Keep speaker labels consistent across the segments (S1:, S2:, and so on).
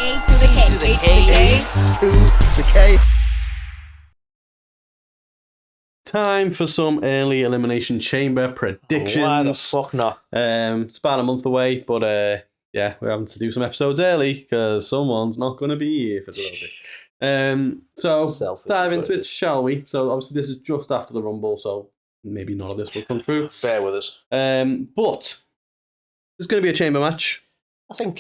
S1: A to the K.
S2: to the
S1: A
S2: K.
S1: to the K.
S3: Time for some early Elimination Chamber predictions.
S2: Why the fuck not?
S3: It's about a month away, but yeah, we're having to do some episodes early because someone's not going to be here for a little bit. So
S2: Selfish,
S3: dive into
S2: but-
S3: it, shall we? So obviously this is just after the Rumble, so maybe none of this will come through.
S2: Bear with us.
S3: But there's going to be a chamber match.
S2: I think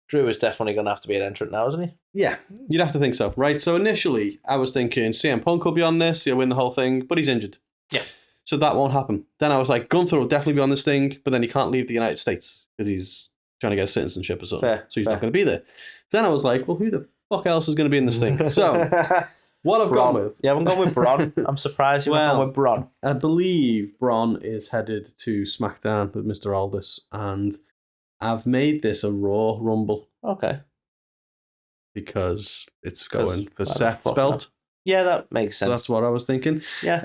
S2: Drew is definitely going to have to be an entrant now, isn't he?
S3: Yeah, you'd have to think so, right? So initially, I was thinking CM Punk will be on this, he'll win the whole thing, but he's injured.
S2: Yeah.
S3: So that won't happen. Then I was like, Gunther will definitely be on this thing, but then he can't leave the United States because he's trying to get citizenship or something.
S2: Fair,
S3: so he's
S2: fair.
S3: not going to be there. Then I was like, well, who the fuck else is going to be in this thing? So what I've
S2: Braun.
S3: gone with,
S2: You haven't gone with Braun. I'm surprised you haven't
S3: Well,
S2: gone with Braun.
S3: I believe Braun is headed to SmackDown with Mr. Aldis, and I've made this a Raw Rumble
S2: Okay.
S3: because it's going for
S2: why the
S3: Seth's
S2: fuck
S3: belt.
S2: not? Yeah, that makes
S3: So
S2: sense.
S3: that's what I was thinking.
S2: Yeah,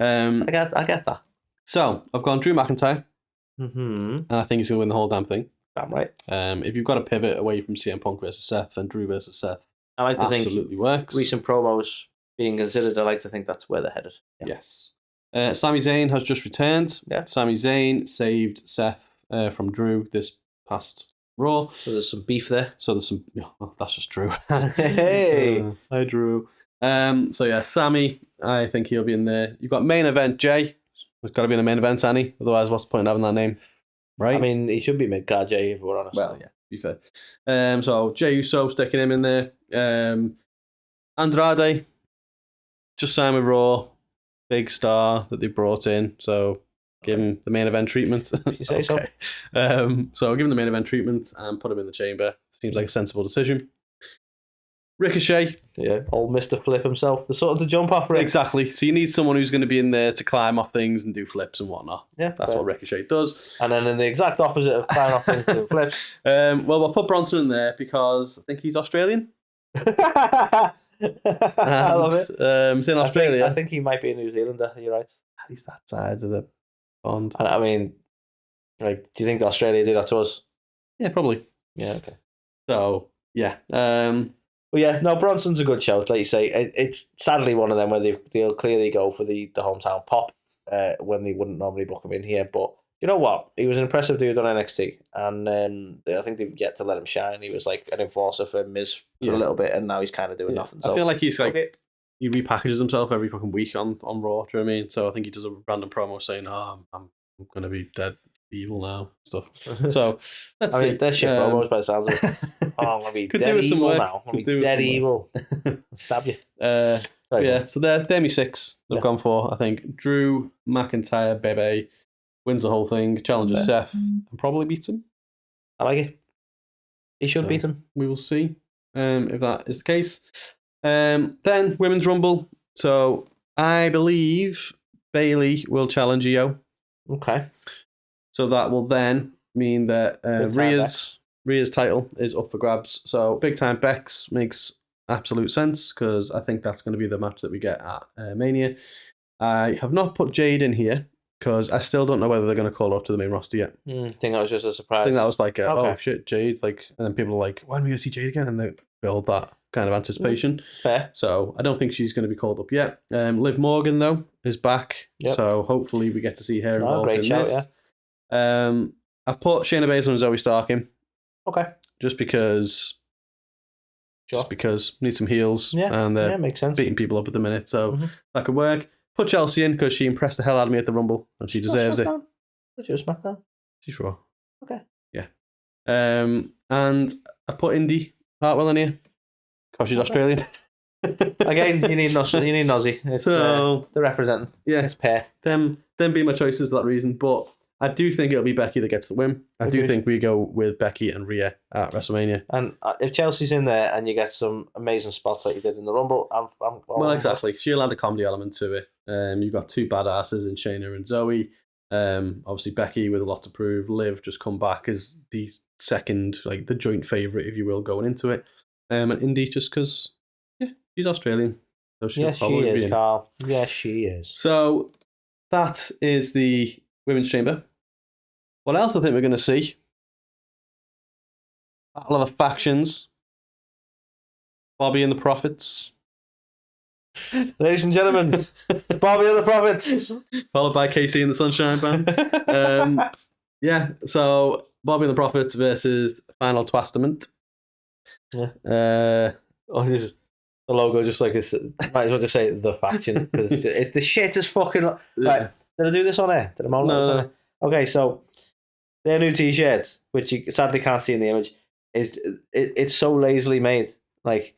S2: I get that.
S3: So I've gone Drew McIntyre,
S2: Mm-hmm.
S3: and I think he's going to win the whole damn thing.
S2: Damn right.
S3: If you've got to pivot away from CM Punk versus Seth, then Drew versus Seth
S2: I like to think
S3: absolutely works.
S2: recent promos being considered, I like to think that's where they're headed. Yeah.
S3: Yes. Sami Zayn has just returned.
S2: Yeah.
S3: Sami Zayn saved Seth from Drew this past Raw.
S2: So there's some beef there.
S3: So there's some. Yeah, well, that's just Drew.
S2: Hey.
S3: Hi, Drew. So yeah, Sammy, I think he'll be in there. You've got main event Jay. It's got to be in the main event, Annie. Otherwise, what's the point in having that name? Right.
S2: I mean, he should be mid-card Jay, if we're honest.
S3: well, yeah, to be fair. So Jey Uso sticking him in there. Andrade just signed with Raw, big star that they brought in. So give him the main event treatment.
S2: If you say so.
S3: So give him the main event treatment and put him in the chamber. Seems like a sensible decision. Ricochet.
S2: Yeah, old Mr. Flip himself. There's something to jump off, Rick.
S3: Exactly. So you need someone who's going to be in there to climb off things and do flips and whatnot.
S2: Yeah,
S3: That's
S2: fair.
S3: what Ricochet does.
S2: And then in the exact opposite of climbing off things to do flips.
S3: Well, we'll put Bronson in there because I think he's Australian.
S2: I love it.
S3: He's in Australia.
S2: I think he might be a New Zealander. You're right.
S3: At least that side of the pond.
S2: And I mean, like, do you think Australia do that to us?
S3: Yeah, probably.
S2: Yeah, okay.
S3: So, yeah.
S2: Well, yeah, no, Bronson's a good shout. Like you say, it's sadly one of them where they'll clearly go for the hometown pop when they wouldn't normally book him in here. But you know what? He was an impressive dude on NXT, and I think they've yet to let him shine. He was like an enforcer for Miz for a little bit, and now he's kind of doing nothing. So
S3: I feel like he's like,
S2: okay.
S3: he repackages himself every fucking week on Raw. Do you know what I mean? So I think he does a random promo saying, oh, I'm going to be dead evil now, stuff. So that's
S2: I mean, they're shit promos by the sounds of it. Oh, I'm going to be
S3: Could
S2: dead
S3: do with some
S2: evil
S3: work.
S2: now. I'm going
S3: Could
S2: to
S3: do
S2: be
S3: with
S2: dead
S3: some
S2: evil. I'll stab you. Sorry,
S3: yeah,
S2: man.
S3: so they're my six they've
S2: Yeah.
S3: gone for. I think Drew McIntyre, Bebe, wins the whole thing, challenges
S2: Fair.
S3: Seth, and probably beats him.
S2: I like it. He should
S3: So-
S2: beat him.
S3: We will see if that is the case. Then Women's Rumble. So I believe Bayley will challenge Io.
S2: Okay.
S3: So that will then mean that
S2: Big time
S3: Rhea's title is up for grabs. So big time Bex makes absolute sense because I think that's going to be the match that we get at Mania. I have not put Jade in here because I still don't know whether they're going to call her up to the main roster yet.
S2: I think that was just a surprise.
S3: I think that was like, oh
S2: Okay.
S3: shit, Jade, like, and then people are like, when are we going to see Jade again? And they build that kind of anticipation.
S2: Fair.
S3: So I don't think she's going to be called up yet. Liv Morgan though is back,
S2: Yep.
S3: so hopefully we get to see her
S2: No,
S3: involved
S2: great
S3: in
S2: shout,
S3: this. I've put Shayna Baszler and Zoe Stark in
S2: Okay.
S3: just because.
S2: Sure.
S3: Just because need some heels
S2: Yeah.
S3: and they're
S2: Yeah, makes sense.
S3: beating people up at the minute, so
S2: Mhm.
S3: that could work. Put Chelsea in because she impressed the hell out of me at the Rumble and she deserves it.
S2: Did you SmackDown?
S3: She's raw.
S2: Okay.
S3: Yeah. And I put Indy Hartwell in here because she's
S2: Okay.
S3: Australian.
S2: Again, you need Nosy. It's,
S3: So
S2: they're representing.
S3: yeah,
S2: It's pair.
S3: them be my choices for that reason. But I do think it'll be Becky that gets the win. I do
S2: Agreed.
S3: think we go with Becky and Rhea at WrestleMania.
S2: And if Chelsea's in there and you get some amazing spots like you did in the Rumble, I'm all
S3: Well,
S2: on
S3: exactly. She'll add a comedy element to it. You've got two badasses in Shayna and Zoe. Obviously Becky with a lot to prove. Liv just come back as the second, like the joint favourite, if you will, going into it. And Indy just because, yeah, she's Australian. So she'll
S2: Yes, she
S3: probably be
S2: is,
S3: in.
S2: Carl. Yes, she is.
S3: So that is the Women's Chamber. What else I think we're going to see? Battle of the Factions. Bobby and the Prophets.
S2: Ladies and gentlemen, Bobby and the Prophets.
S3: Followed by Casey and the Sunshine Band. Yeah, so Bobby and the Prophets versus Final Twastament.
S2: Yeah. The logo just like is. Might as well just say the faction because the shit is fucking.
S3: Yeah.
S2: Right, did I do this on air? Did I moan this on air? Okay, so their new T-shirts, which you sadly can't see in the image, it's so lazily made. Like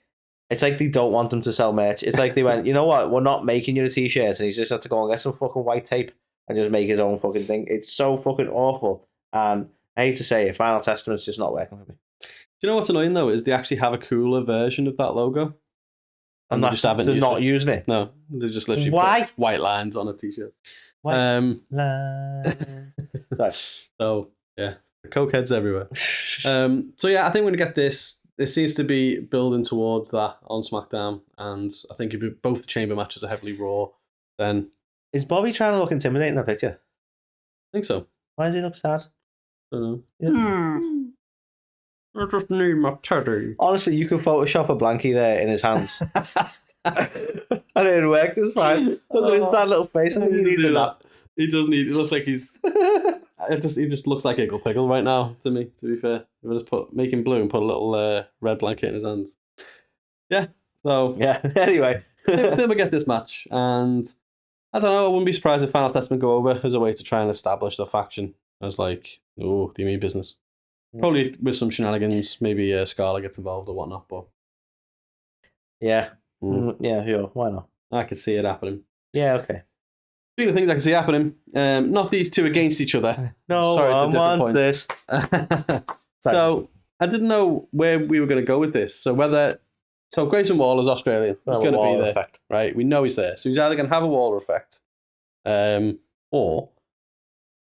S2: it's like they don't want them to sell merch. It's like they went, you know what? We're not making you a T-shirt, and he's just had to go and get some fucking white tape and just make his own fucking thing. It's so fucking awful, and I hate to say it, Final Testament's just not working for me.
S3: Do you know what's annoying though? Is they actually have a cooler version of that logo.
S2: And they're not using it.
S3: No, they're just literally
S2: Why?
S3: put white lines on a T-shirt.
S2: Lines. Sorry.
S3: So yeah, cokeheads everywhere. So yeah, I think we're gonna get this. It seems to be building towards that on SmackDown, and I think if both the chamber matches are heavily raw, then
S2: Is Bobby trying to look intimidating in that picture?
S3: I think so.
S2: Why does he look sad?
S3: I don't know.
S2: Yeah.
S3: I just need my teddy.
S2: Honestly, you could Photoshop a blankie there in his hands. And it worked, it's fine. Look at his sad little face. I think he needs that.
S3: He does need. It looks like he's. He just looks like Ickle Pickle right now to me. To be fair, if I just make him blue and put a little red blanket in his hands. Yeah. So
S2: Yeah. Anyway,
S3: then we get this match, and I don't know. I wouldn't be surprised if Final Testament go over as a way to try and establish the faction as like, oh, do you mean business? Probably with some shenanigans. Maybe Scarlett gets involved or whatnot. But
S2: yeah, yeah, sure. Why not?
S3: I could see it happening.
S2: Yeah, okay.
S3: Speaking of things I can see happening, not these two against each other.
S2: No,
S3: sorry
S2: I want this.
S3: So I didn't know where we were going to go with this. So Grayson Waller's Australian. He's going to be there, effect. Right? We know he's there. So he's either going to have a Waller effect, or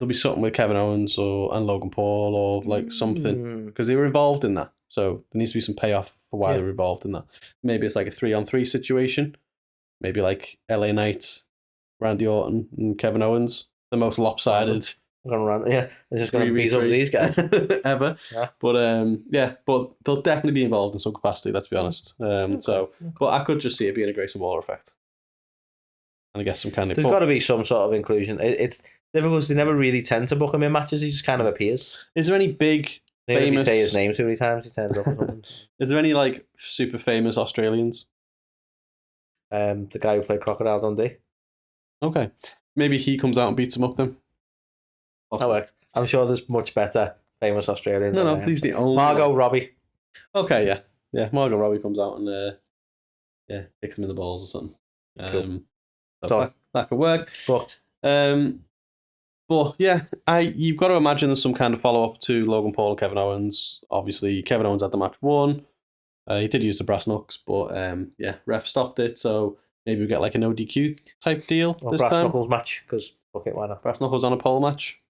S3: there'll be something with Kevin Owens and Logan Paul or like something because they were involved in that. So there needs to be some payoff for why they were involved in that. Maybe it's like a 3-on-3 situation. Maybe like LA Knight, Randy Orton, and Kevin Owens, the most lopsided.
S2: They're just going to beat up these guys
S3: ever. Yeah. But they'll definitely be involved in some capacity. Let's be honest. But I could just see it being a Grayson Waller effect. And I guess some kind of.
S2: There's got to be some sort of inclusion. It's difficult because they never really tend to book him in matches. He just kind of appears.
S3: Is there any big
S2: Maybe
S3: famous?
S2: If you say his name too many times, he turns up or something.
S3: Is there any like super famous Australians?
S2: The guy who played Crocodile Dundee.
S3: Okay, maybe he comes out and beats him up then.
S2: That works. I'm sure there's much better famous Australians.
S3: No, he's the only
S2: Margot Robbie.
S3: Okay, yeah. Margot Robbie comes out and kicks him in the balls or something.
S2: Cool.
S3: So that could work.
S2: But
S3: yeah, you've got to imagine there's some kind of follow up to Logan Paul and Kevin Owens. Obviously, Kevin Owens had the match won. He did use the brass knucks, but ref stopped it. So maybe we get like an ODQ type deal this
S2: brass
S3: time.
S2: knuckles match because fuck it, why not?
S3: Brass knuckles on a pole match.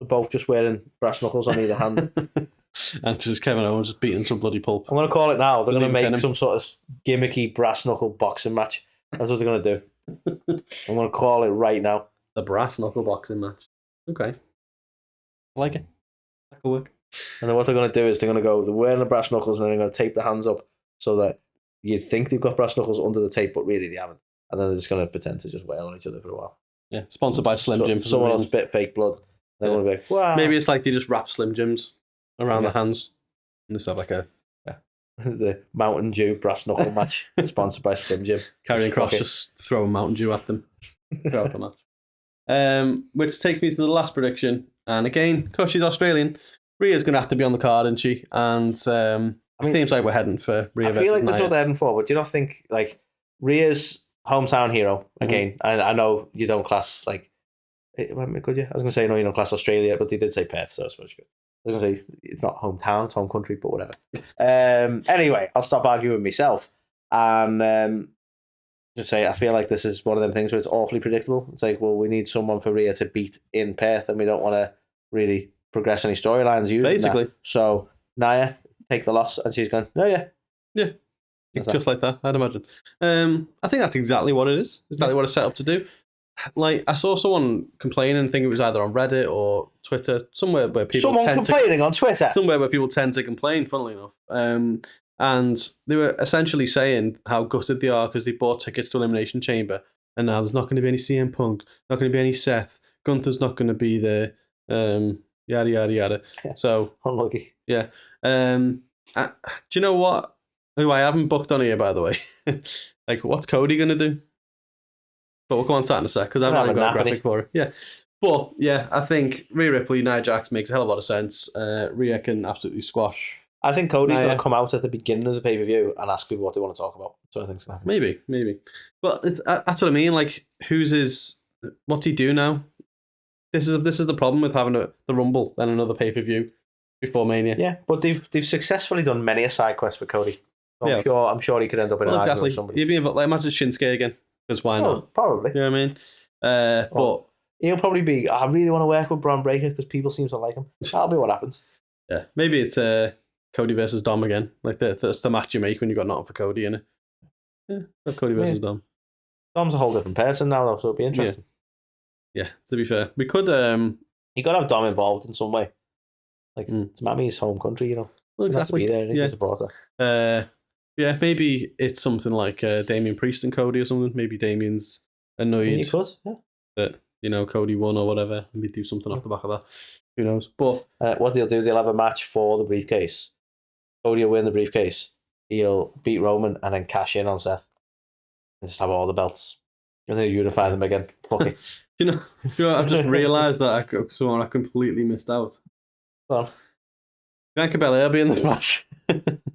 S2: They're both just wearing brass knuckles on either hand.
S3: And just Kevin Owens just beating some bloody pulp.
S2: I'm going to call it now. They're going to make some sort of gimmicky brass knuckle boxing match. That's what they're going to do. I'm going to call it right now.
S3: The brass knuckle boxing match. Okay. I like it. That could work.
S2: And then what they're going to do is they're wearing the brass knuckles and then they're going to tape the hands up so that you think they've got brass knuckles under the tape, but really they haven't. And then they're just going to pretend to just wail on each other for a while.
S3: Yeah, sponsored by Slim Jim. For
S2: someone else bit fake blood. They want to be like, wow.
S3: Maybe it's like they just wrap Slim Jims around the hands. And they have like
S2: the Mountain Dew brass knuckle match sponsored by Slim Jim.
S3: Karrion Kross just throwing Mountain Dew at them throughout the match. Which takes me to the last prediction. And again, because she's Australian, Rhea's going to have to be on the card, isn't she? And it seems like we're heading for Rhea.
S2: I feel like that's what they're heading for, but do you not think like Rhea's hometown hero again? I know you don't class like. Could you? I was going to say no, you don't class Australia, but they did say Perth, so I suppose you could. I was going to say it's not hometown, it's home country, but whatever. Anyway, I'll stop arguing with myself and just say I feel like this is one of them things where it's awfully predictable. It's like, well, we need someone for Rhea to beat in Perth, and we don't want to really progress any storylines using
S3: basically
S2: that. So Nia take the loss, and she's going, oh yeah,
S3: just like that. I'd imagine. I think that's exactly what it is. Exactly what it's set up to do. Like I saw someone complaining. I think it was either on Reddit or Twitter, somewhere where people
S2: on Twitter,
S3: somewhere where people tend to complain. Funnily enough, And they were essentially saying how gutted they are because they bought tickets to Elimination Chamber, and now there's not going to be any CM Punk, not going to be any Seth, Gunther's not going to be there, yada yada yada.
S2: Yeah.
S3: So
S2: unlucky.
S3: Yeah. Do you know what? Who I haven't booked on here, by the way. Like, what's Cody going to do? But we'll come on to that in a sec, because I haven't got a graphic for it. Yeah. But, yeah, I think Rhea Ripley, Nia Jax makes a hell of a lot of sense. Rhea can absolutely squash.
S2: I think Cody's going to come out at the beginning of the pay-per-view and ask people what they want to talk about. So I think it's going to happen.
S3: Maybe. But that's what I mean. Like, what's he do now? This is the problem with having the Rumble, then another pay-per-view before Mania.
S2: Yeah, but they've successful done many a side quest with Cody. I'm sure he could end up in an argument with somebody.
S3: You'd be like, imagine Shinsuke again, because why not?
S2: Probably.
S3: You know what I mean? But
S2: he'll probably be, I really want to work with Braun Breaker because people seem to like him. That'll be what happens.
S3: Yeah, maybe it's Cody versus Dom again. Like that's the match you make when you got nothing for Cody in it. Yeah, Cody versus Dom.
S2: Dom's a whole different person now, though, so it'll be interesting.
S3: Yeah, to be fair, we could.
S2: You got to have Dom involved in some way. Like it's Mammy's home country, you know.
S3: Well, exactly.
S2: Be there and to support her.
S3: Yeah, maybe it's something like Damian Priest and Cody or something. Maybe Damian's annoyed that Cody won or whatever. Maybe do something off the back of that. Who knows? But
S2: what they'll do, they'll have a match for the briefcase. Cody will win the briefcase. He'll beat Roman and then cash in on Seth. And just have all the belts. And then unify them again. Fuck it.
S3: you know, I've just realised that I completely missed out.
S2: Go on.
S3: Bianca Belair will be in this match.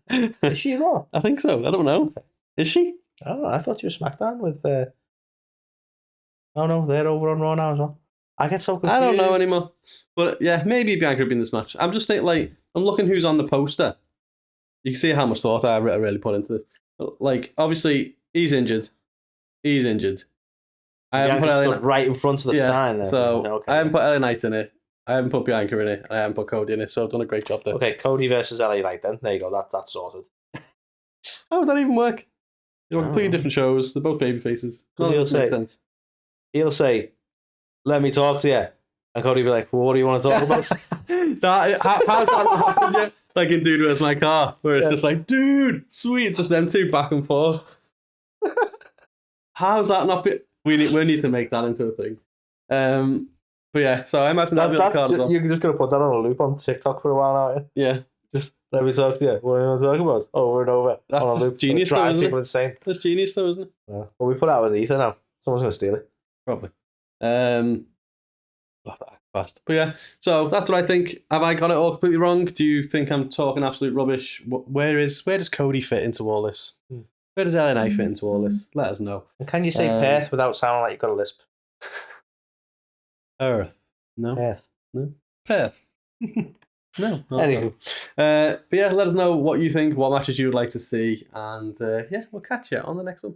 S2: Is she Raw?
S3: I think so. I don't know. Okay. Is she?
S2: I don't know. I thought she was SmackDown with... Oh no, they're over on Raw now as well. I get so confused.
S3: I don't know anymore. But yeah, maybe Bianca will be in this match. I'm just thinking, like, I'm looking who's on the poster. You can see how much thought I really put into this. Like, obviously, he's injured. I haven't put LA
S2: right in front of the sign there.
S3: So
S2: okay.
S3: I haven't put LA Knight in it. I haven't put Bianca in it. I haven't put Cody in it. So I've done a great job there.
S2: Okay, Cody versus LA Knight then. There you go. That's sorted.
S3: How would that even work? They're completely different shows. They're both baby faces.
S2: He'll say, let me talk to you. And Cody will be like, well, what do you want to talk about?
S3: How's that not happened yet? Like in Dude, Where's My Car? Where it's just like, dude, sweet. Just them two back and forth. How's that not... We need to make that into a thing. But yeah, so I imagine that'll be on the card as well.
S2: You're just going to put that on a loop on TikTok for a while, aren't you?
S3: Yeah.
S2: Just let me talk to you. What do you want to talk about? Over and over.
S3: That's
S2: on a loop.
S3: Genius though, isn't it?
S2: Insane.
S3: That's genius though, isn't it?
S2: Yeah. Well, we put out with ether now. Someone's going to steal it.
S3: Probably. Fast. But yeah, so that's what I think. Have I got it all completely wrong? Do you think I'm talking absolute rubbish? Where does Cody fit into all this? Where does LNA fit into all this? Let us know.
S2: And can you say Perth without sounding like you've got a lisp?
S3: Earth. No.
S2: Perth.
S3: No. Perth. No.
S2: Anywho.
S3: But yeah, let us know what you think, what matches you would like to see, and yeah, we'll catch you on the next one.